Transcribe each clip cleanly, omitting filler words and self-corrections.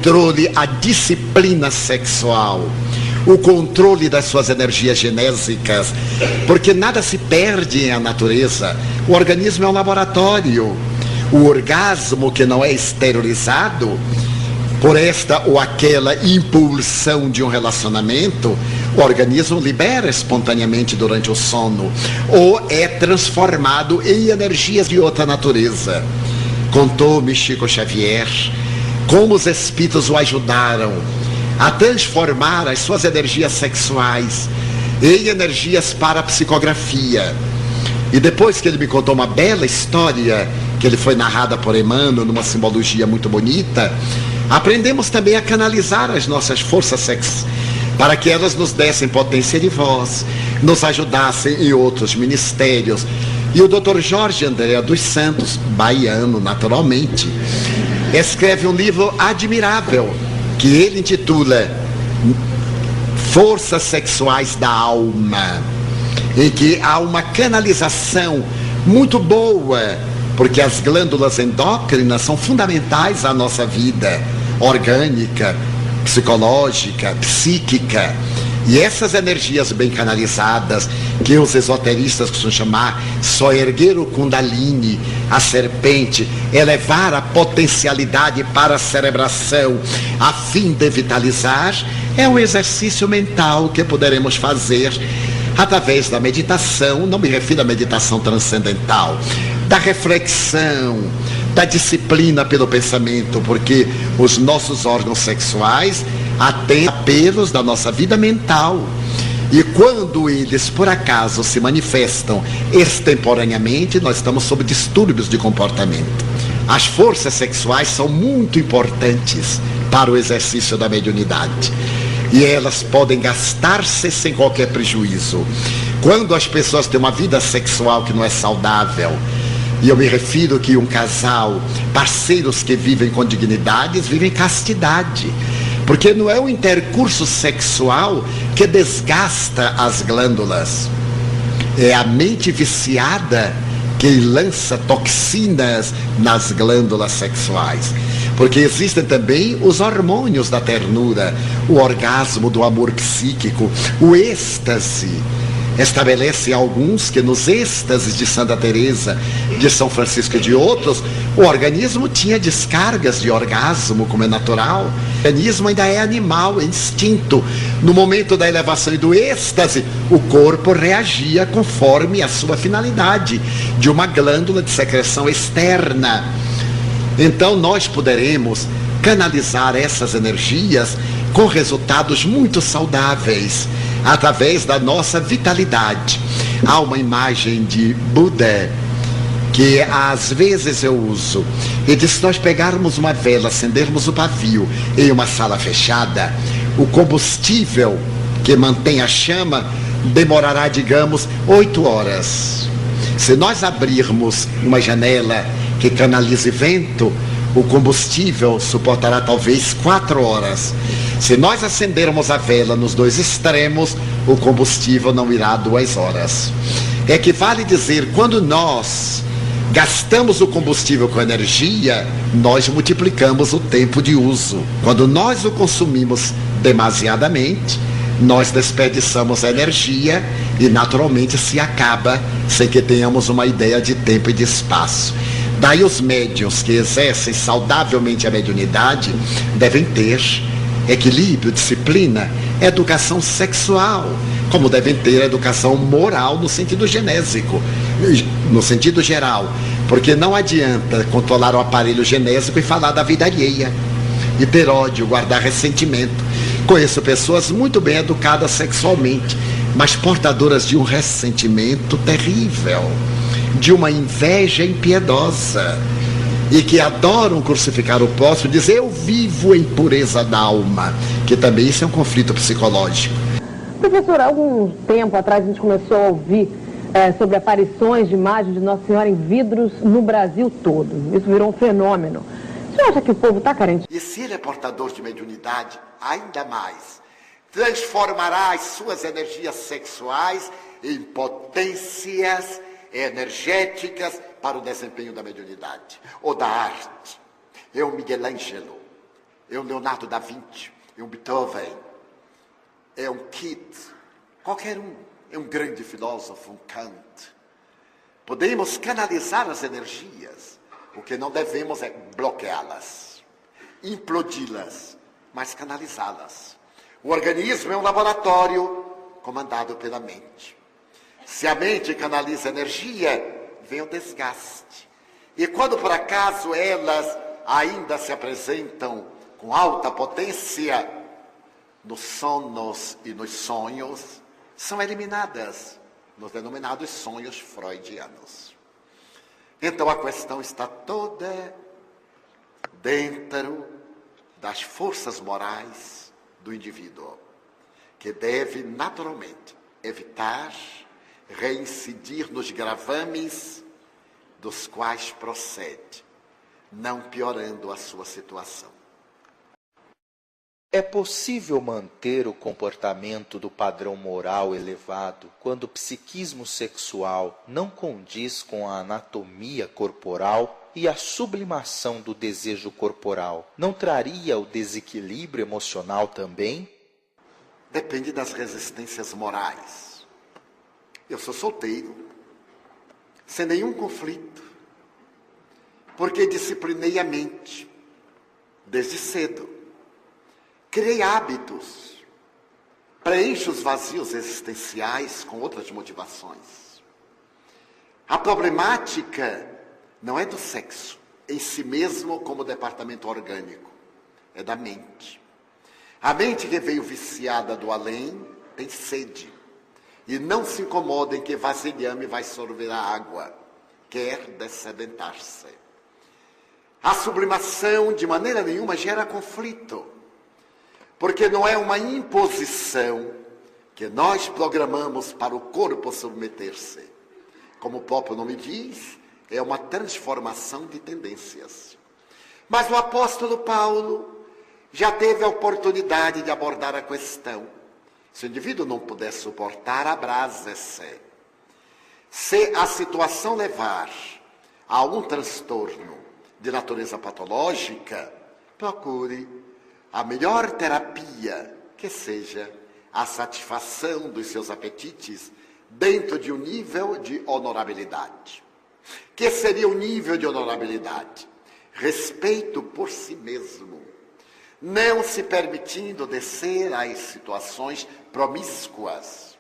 controle, a disciplina sexual, o controle das suas energias genésicas, porque nada se perde em a natureza. O organismo é um laboratório. O orgasmo que não é exteriorizado por esta ou aquela impulsão de um relacionamento, o organismo libera espontaneamente durante o sono, ou é transformado em energias de outra natureza. Contou-me Chico Xavier como os espíritos o ajudaram a transformar as suas energias sexuais em energias para a psicografia. E depois que ele me contou uma bela história, que ele foi narrada por Emmanuel, numa simbologia muito bonita, aprendemos também a canalizar as nossas forças sexuais, para que elas nos dessem potência de voz, nos ajudassem em outros ministérios. E o Dr. Jorge André dos Santos, baiano naturalmente, escreve um livro admirável, que ele intitula Forças Sexuais da Alma, em que há uma canalização muito boa, porque as glândulas endócrinas são fundamentais à nossa vida orgânica, psicológica, psíquica. E essas energias bem canalizadas, que os esoteristas costumam chamar só erguer o Kundalini, a serpente, elevar a potencialidade para a cerebração, a fim de vitalizar, é um exercício mental que poderemos fazer através da meditação. Não me refiro à meditação transcendental, da reflexão, da disciplina pelo pensamento, porque os nossos órgãos sexuais atendem apelos da nossa vida mental. E quando eles, por acaso, se manifestam extemporaneamente, nós estamos sob distúrbios de comportamento. As forças sexuais são muito importantes para o exercício da mediunidade. E elas podem gastar-se sem qualquer prejuízo. Quando as pessoas têm uma vida sexual que não é saudável, e eu me refiro que um casal, parceiros que vivem com dignidade, vivem castidade. Porque não é o intercurso sexual que desgasta as glândulas. É a mente viciada que lança toxinas nas glândulas sexuais. Porque existem também os hormônios da ternura, o orgasmo do amor psíquico, o êxtase. Estabelece alguns que nos êxtases de Santa Teresa, de São Francisco e de outros, o organismo tinha descargas de orgasmo, como é natural. O organismo ainda é animal, é instinto. No momento da elevação e do êxtase, o corpo reagia conforme a sua finalidade, de uma glândula de secreção externa. Então nós poderemos canalizar essas energias com resultados muito saudáveis, através da nossa vitalidade. Há uma imagem de Buda que às vezes eu uso. E diz: se nós pegarmos uma vela, acendermos o pavio em uma sala fechada, o combustível que mantém a chama demorará, digamos, 8 horas. Se nós abrirmos uma janela que canalize vento, o combustível suportará talvez 4 horas. Se nós acendermos a vela nos dois extremos, o combustível não irá 2 horas. É que vale dizer, quando nós gastamos o combustível com energia, nós multiplicamos o tempo de uso. Quando nós o consumimos demasiadamente, nós desperdiçamos a energia e naturalmente se acaba sem que tenhamos uma ideia de tempo e de espaço. Daí os médiuns que exercem saudavelmente a mediunidade devem ter equilíbrio, disciplina, educação sexual, como devem ter educação moral no sentido genésico, no sentido geral, porque não adianta controlar o aparelho genésico e falar da vida alheia, e ter ódio, guardar ressentimento. Conheço pessoas muito bem educadas sexualmente, mas portadoras de um ressentimento terrível, de uma inveja impiedosa, e que adoram crucificar o próximo e dizer: eu vivo em pureza da alma, que também isso é um conflito psicológico. Professor, há algum tempo atrás a gente começou a ouvir sobre aparições de imagens de Nossa Senhora em vidros no Brasil todo. Isso virou um fenômeno. Você acha que o povo está carente? E se ele é portador de mediunidade, ainda mais, transformará as suas energias sexuais em potências energéticas para o desempenho da mediunidade ou da arte. Eu, Miguel Ângelo, é um Leonardo da Vinci, é um Beethoven, é um Keats, qualquer um, é um grande filósofo, um Kant. Podemos canalizar as energias, o que não devemos é bloqueá-las, implodi-las, mas canalizá-las. O organismo é um laboratório comandado pela mente. Se a mente canaliza energia, vem o desgaste. E quando por acaso elas ainda se apresentam com alta potência, nos sonos e nos sonhos, são eliminadas nos denominados sonhos freudianos. Então a questão está toda dentro das forças morais do indivíduo, que deve naturalmente evitar reincidir nos gravames dos quais procede, não piorando a sua situação. É possível manter o comportamento do padrão moral elevado quando o psiquismo sexual não condiz com a anatomia corporal e a sublimação do desejo corporal? Não traria o desequilíbrio emocional também? Depende das resistências morais. Eu sou solteiro, sem nenhum conflito, porque disciplinei a mente desde cedo. Criei hábitos, preencho os vazios existenciais com outras motivações. A problemática não é do sexo em si mesmo como departamento orgânico, é da mente. A mente que veio viciada do além tem sede e não se incomoda em que vasilhame vai sorver a água, quer dessedentar-se. A sublimação de maneira nenhuma gera conflito, porque não é uma imposição que nós programamos para o corpo submeter-se. Como o próprio nome diz, é uma transformação de tendências. Mas o apóstolo Paulo já teve a oportunidade de abordar a questão. Se o indivíduo não puder suportar, abrase-se. Se a situação levar a algum transtorno de natureza patológica, procure a melhor terapia, que seja a satisfação dos seus apetites dentro de um nível de honorabilidade. Que seria o nível de honorabilidade? Respeito por si mesmo, não se permitindo descer às situações promíscuas.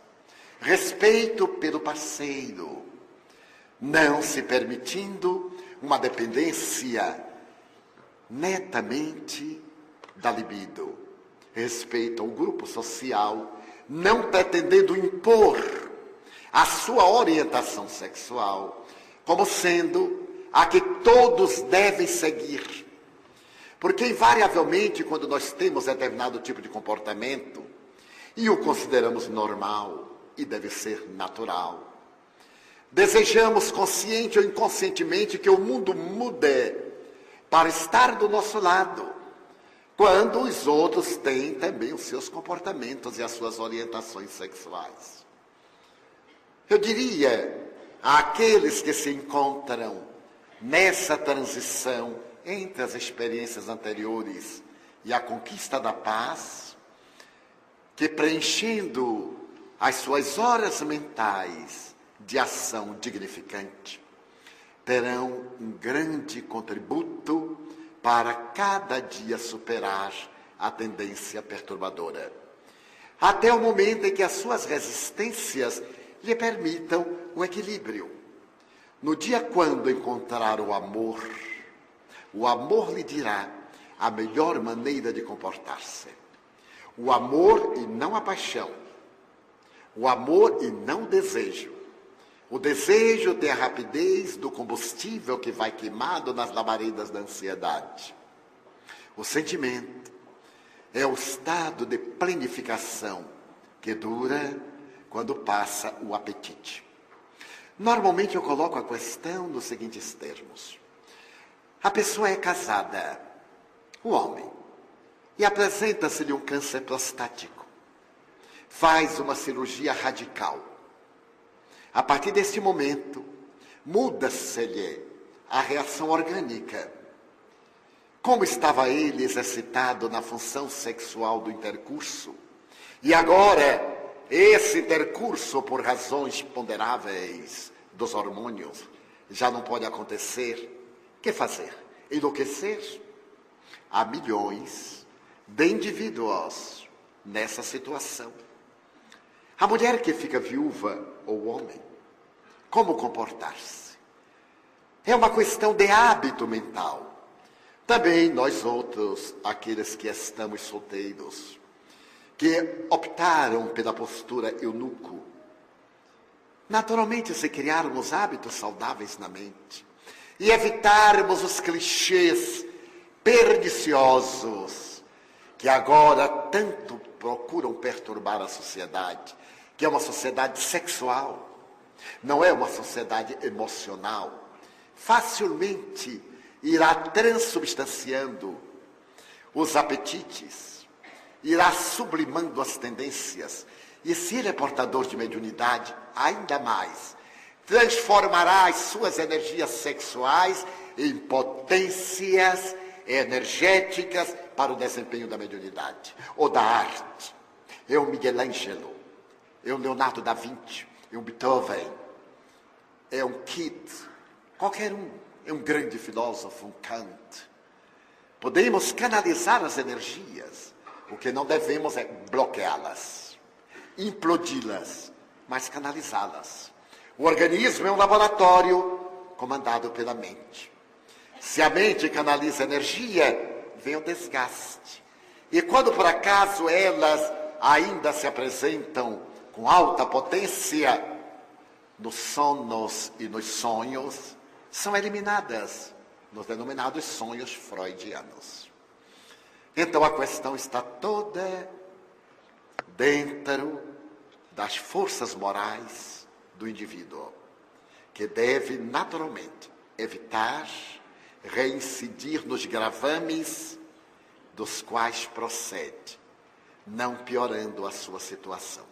Respeito pelo parceiro, não se permitindo uma dependência netamente da libido. Respeito ao grupo social, não pretendendo impor a sua orientação sexual como sendo a que todos devem seguir. Porque invariavelmente quando nós temos determinado tipo de comportamento e o consideramos normal e deve ser natural, desejamos consciente ou inconscientemente que o mundo mude para estar do nosso lado, quando os outros têm também os seus comportamentos e as suas orientações sexuais. Eu diria àqueles que se encontram nessa transição entre as experiências anteriores e a conquista da paz, que preenchendo as suas horas mentais de ação dignificante, terão um grande contributo para cada dia superar a tendência perturbadora, até o momento em que as suas resistências lhe permitam o equilíbrio. No dia quando encontrar o amor lhe dirá a melhor maneira de comportar-se. O amor e não a paixão. O amor e não o desejo. O desejo tem a rapidez do combustível que vai queimado nas labaredas da ansiedade. O sentimento é o estado de plenificação que dura quando passa o apetite. Normalmente eu coloco a questão nos seguintes termos. A pessoa é casada, o homem, e apresenta-se-lhe um câncer prostático. Faz uma cirurgia radical. A partir deste momento, muda-se-lhe a reação orgânica. como estava ele exercitado na função sexual do intercurso. E agora, esse intercurso, por razões ponderáveis dos hormônios, já não pode acontecer. O que fazer? Enlouquecer? Há milhões de indivíduos nessa situação. A mulher que fica viúva, ou o homem, como comportar-se? É uma questão de hábito mental. Também nós outros, aqueles que estamos solteiros, que optaram pela postura eunuco, naturalmente, se criarmos hábitos saudáveis na mente e evitarmos os clichês perniciosos que agora tanto procuram perturbar a sociedade, que é uma sociedade sexual, não é uma sociedade emocional, facilmente irá transubstanciando os apetites, irá sublimando as tendências, e se ele é portador de mediunidade, ainda mais, transformará as suas energias sexuais em potências energéticas para o desempenho da mediunidade, ou da arte. É um Miguel Ângelo, é um Leonardo da Vinci, é um Beethoven, é um Keats, qualquer um, é um grande filósofo, um Kant. Podemos canalizar as energias, o que não devemos é bloqueá-las, implodi-las, mas canalizá-las. O organismo é um laboratório comandado pela mente. Se a mente canaliza energia, vem o desgaste. E quando por acaso elas ainda se apresentam com alta potência, nos sonos e nos sonhos, são eliminadas nos denominados sonhos freudianos. Então a questão está toda dentro das forças morais do indivíduo, que deve naturalmente evitar reincidir nos gravames dos quais procede, não piorando a sua situação.